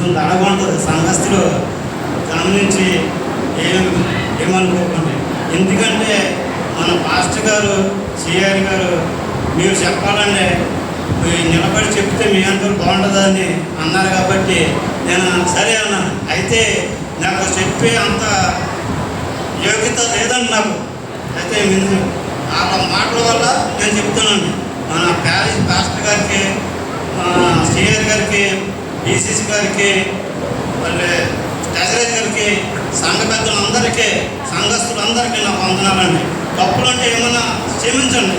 కొంచెం దడగా ఉంటుంది. సంఘస్థులు గమనించి ఏమనుకోకండి. ఎందుకంటే మన పాస్టర్ గారు సిఆర్ గారు మీరు చెప్పాలంటే నిలబడి చెప్తే మీ అందరూ బాగుంటుందని అన్నారు కాబట్టి నేను సరే అన్నాను. అయితే నాకు చెప్పే అంత యోగ్యత లేదండి నాకు. అయితే ఆ మాటల వల్ల నేను చెప్తున్నాను. మన ప్యారిస్ పాస్టర్ గారికి, సిఆర్ గారికి, డిసిసి గారికి, మళ్ళీ ట్రెజరర్ గారికి, సంఘ పెద్దలందరికీ, సంఘస్థులందరికీ నాకు వందనాలండి. తప్పులు అంటే ఏమన్నా క్షమించండి.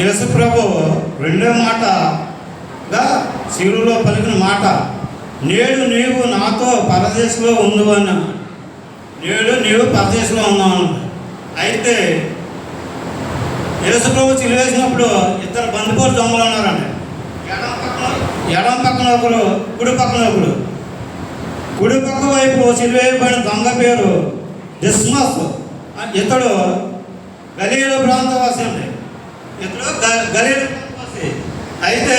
యేసు ప్రభు రెండో మాటగా శిలువలో పలికిన మాట, నేడు నీవు నాతో పరదేశంలో ఉండు అన్న. నేడు నీవు పరదేశంలో ఉన్నావు. అయితే యేసు ప్రభు సిలువేసినప్పుడు ఇద్దరు బందిపోటు దొంగలు ఉన్నారండి. ఎడమ పక్కన ఒకరు, కుడి పక్కన ఒకరు. కుడి పక్క వైపు సిలువేయబడిన దొంగ పేరు డిస్మస్. ఇతడు గలీల ప్రాంతవాసి అండి. ఇతడు గలీల ప్రాంతవాసి. అయితే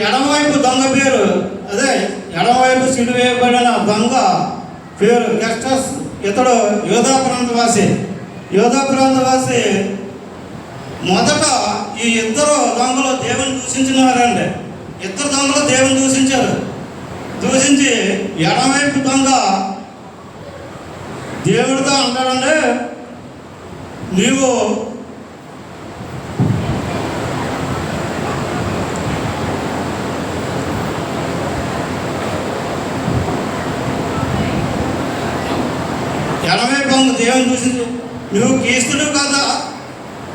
ఎడమవైపు దొంగ పేరు, అదే ఎడమవైపు సిలువేయబడిన దొంగ పేరు గెస్టస్. ఇతడు యోధా ప్రాంతవాసి. యోధా ప్రాంతవాసి. మొదట ఈ ఇద్దరు దొంగలు దేవుని దూషించినారండి. ఇద్దరు దొంగలు దేవుని దూషించారు. దూషించి ఎడమవైపు దొంగ దేవుడితో అంటాడండి, నీవు ఎడమవైపు దొంగ దేవుని దూషించి, నువ్వు క్రీస్తుడు కదా,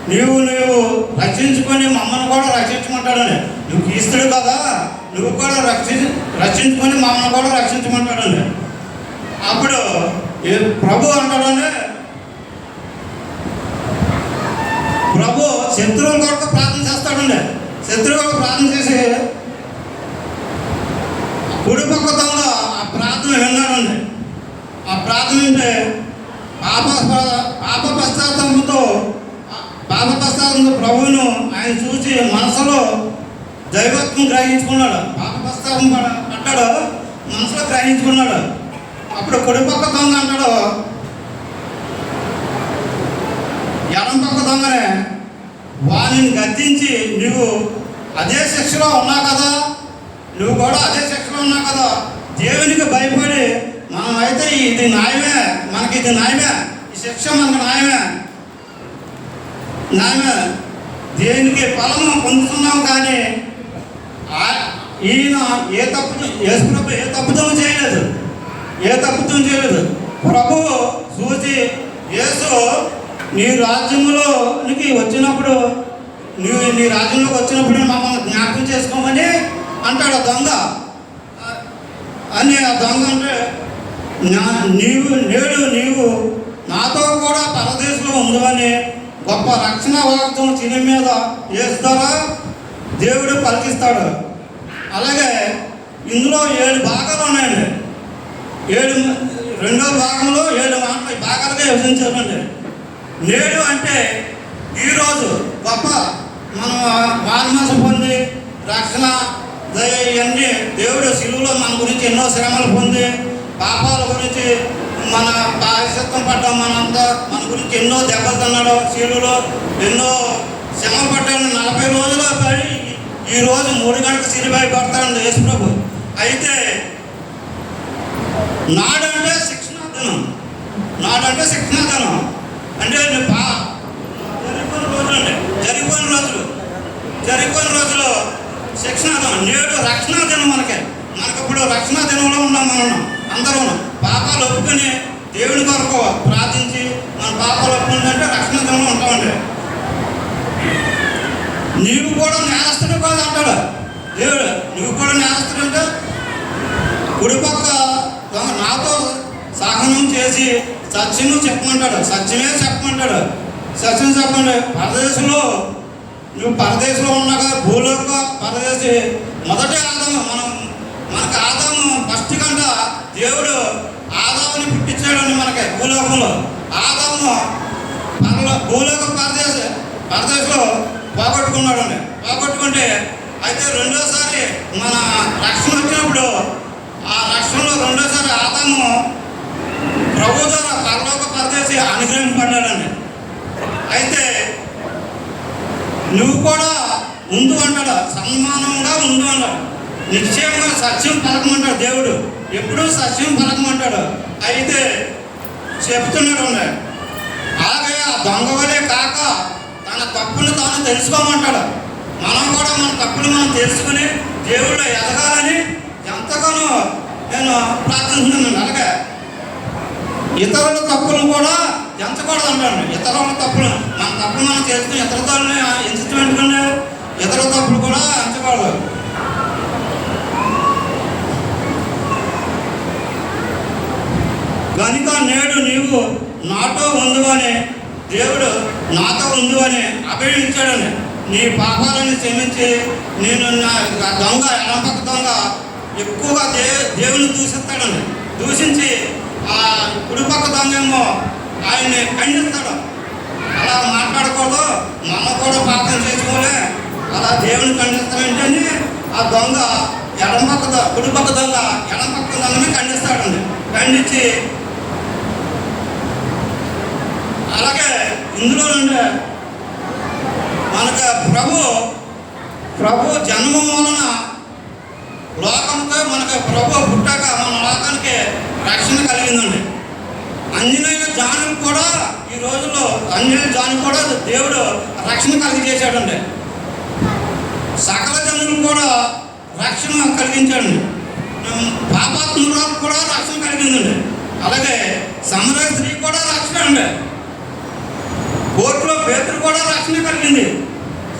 నువ్వు రక్షించుకొని మమ్మల్ని కూడా రక్షించమంటాడని. నువ్వు క్రీస్తుడు కదా, నువ్వు కూడా రక్షించుకొని మమ్మల్ని కూడా రక్షించమంటాడండి. అప్పుడు ప్రభు అంటాడని, ప్రభు శత్రువుల కొరకు ప్రార్థన చేస్తాడండి. శత్రువులకు ప్రార్థన చేసి కుడి పక్క దొంగ ఆ ప్రార్థన విన్నాడండి. ఆ ప్రార్థన అంటే పాప పశ్చాత్తాపంతో ప్రభువును ఆయన చూసి మనసులో దైవత్వం గ్రహించుకున్నాడు. పాప పశ్చాత్తాపం పడ్డాడు, మనసులో గ్రహించుకున్నాడు. అప్పుడు కుడిపక్క దొంగ అంటాడు, ఎడం పక్క దొంగనే వాణిని గద్దించి, నువ్వు అదే శిక్షలో ఉన్నావు కదా, నువ్వు కూడా అదే శిక్షలో ఉన్నావు కదా, దేవునికి భయపడి మనమైతే ఇది న్యాయమే, మనకి ఇది న్యాయమే, ఈ శిక్ష మనకు న్యాయమే, దేనికి ఫలము పొందుతున్నాం. కానీ ఈయన యేసుప్రభు ఏ తప్పుదం చేయలేదు. ప్రభు చూసి, యేసు నీ రాజ్యంలోనికి వచ్చినప్పుడు, నీ రాజ్యంలోకి వచ్చినప్పుడు మమ్మల్ని జ్ఞాపకం చేసుకోమని అంటాడు ఆ దొంగ. అని ఆ దొంగ అంటే, నీవు నాతో కూడా పరదేశంలో ఉందని గొప్ప రక్షణ వాగ్దానం చిన్న మీద వేస్తారా దేవుడు పలికిస్తాడు. అలాగే ఇందులో 7 భాగాలు ఉన్నాయండి. 7 రెండో భాగంలో 7 భాగాలుగా విభజించారండి. నేడు అంటే ఈరోజు గొప్ప మనం వాల్మాసం పొంది రక్షణ దయ ఇవన్నీ దేవుడు సిలువలో మన గురించి ఎన్నో శ్రమలు పొంది, పాపాల గురించి మన ప్రాయశ్చిత్తం పడ్డాం, మనంతా మన గురించి ఎన్నో దెబ్బలు తిన్నాడు, సిలువలో ఎన్నో శ్రమ పడ్డాడు. 40 రోజులు పడి ఈరోజు 3 గంటలకు సిలువై పడతాడు యేసుప్రభు. అయితే నాడంటే శిక్షణా దినం అంటే జరిగిపోయిన రోజులు శిక్షణా దినం. నేడు రక్షణా దినం. మనకిప్పుడు రక్షణా దినంలో ఉన్నాం. మనం అందరూ పాపాలు ఒప్పుకొని దేవుని కొరకు ప్రార్థించి మన పాపాలు ఒప్పుకుంటే రక్షణ దినంలో ఉంటామండి. నీవు కూడా నేరస్తుడు కాదు అంటాడు దేవుడు. నువ్వు కూడా నేరస్తుడు అంటే కుడిపక్క నాతో సహనం చేసి సత్యము చెప్పమంటాడు, సత్యమే చెప్పమంటాడు. సత్యం చెప్పండి. పరదేశంలో నువ్వు పరదేశంలో ఉన్నాక భూలోక పరదేశి మొదటి ఆదాము మనకు ఆదాము ఫస్ట్ కంట దేవుడు ఆదాముని పుట్టించాడండి. మనకి భూలోకంలో ఆదాము భూలోక పరదేశంలో పోగొట్టుకున్నాడండి. పోగొట్టుకుంటే అయితే రెండోసారి మన రక్షణ వచ్చినప్పుడు ఆ రక్షణలో రెండోసారి ఆదాము ప్రభు ద్వారా పరలోక పరదేశి అనుగ్రహింపడ్డాడండి. అయితే నువ్వు కూడా ముందు అంటాడు, సన్మానంగా ముందు అంటాడు, నిశ్చయంగా సత్యం పలకమంటాడు. దేవుడు ఎప్పుడూ సత్యం పలకమంటాడు. అయితే చెప్తున్నాడు ఉన్నాడు, అలాగే ఆ దొంగ వలే కాక తన తప్పును తాను తెలుసుకోమంటాడు. మనం కూడా మన తప్పును మనం తెలుసుకుని దేవుడు ఎదగాలని ఎంతగానో నేను ప్రార్థిస్తున్నాను. అలాగే ఇతరుల తప్పులను కూడా ఎంచకూడదు అంటాను. ఇతరుల తప్పులు మన తప్పులు మనం తెలుసుకుని ఇతరులతో ఎంచడం ఎందుకంటే ఇతరుల తప్పులు కూడా ఎంచకూడదు. కనుక నేడు నీవు నాతో ఉందని దేవుడు నాతో ఉందని అభినందించాడని నీ పాపాలను క్షమించి నేను దొంగ ఎడపక్క దొంగ ఎక్కువగా దేవుని దూషిస్తాడండి. దూషించి ఆ కుడిపక్క దొంగేమో ఆయన్ని ఖండిస్తాడు. అలా మాట్లాడకూడదు, మనం కూడా పాపం చేసుకోలే, అలా దేవుని ఖండిస్తాడంటే ఆ దొంగ కుడిపక్క దొంగ ఎడపక్క దొంగని ఖండిస్తాడండి. ఖండించి అలాగే ఇందులో నుండి మనకు ప్రభు జన్మం వలన లోకంతో మనకు ప్రభు పుట్టాక మన లోకానికి రక్షణ కలిగిందండి. అంజనేయుల జానులు కూడా ఈ రోజుల్లో కూడా దేవుడు రక్షణ కలిగజేశాడండి. సకల జనులు కూడా రక్షణ కలిగించాడండి. పాపాత్మురాలకు కూడా రక్షణ కలిగిందండి. అలాగే సమరయ స్త్రీ కూడా రక్షణ అండి. కోర్టులో పేతురు కూడా రక్షణ కలిగింది.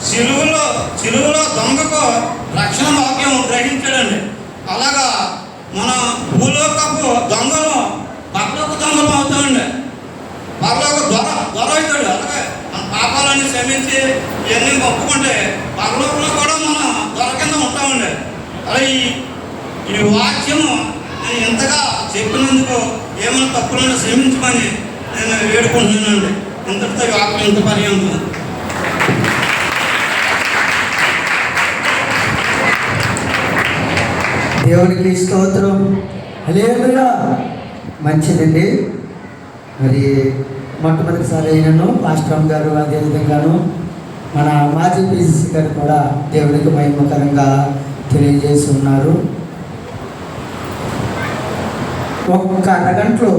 సిలువలో దొంగకు రక్షణ వాక్యం గ్రహించాడండి. అలాగా మన భూలోకపు దొంగలు పరలోక దొంగలు అవుతామండి. పరలోక దొర అవుతాడు. అలాగే మన పాపాలన్నీ క్షమించి ఇవన్నీ ఒప్పుకుంటే పరలోకంలో కూడా మనం దొర కింద ఉంటామండి. అలా ఈ వాక్యము నేను ఇంతగా చెప్పినందుకు ఏమైనా తప్పులను క్షమించమని నేను వేడుకుంటున్నానండి. ఇంతటితో వాక్యం ఇంత పర్యంతం. దేవునికి స్తోత్రం. హల్లెలూయా. మంచిదండి. మరి మొట్టమొదటిసారి అయినను పాస్టర్ గారు అదేవిధంగాను మన మాజీ పీసీసీ గారు కూడా దేవునికి మహిమకరంగా తెలియజేస్తున్నారు. ఒక్క అరగంటలో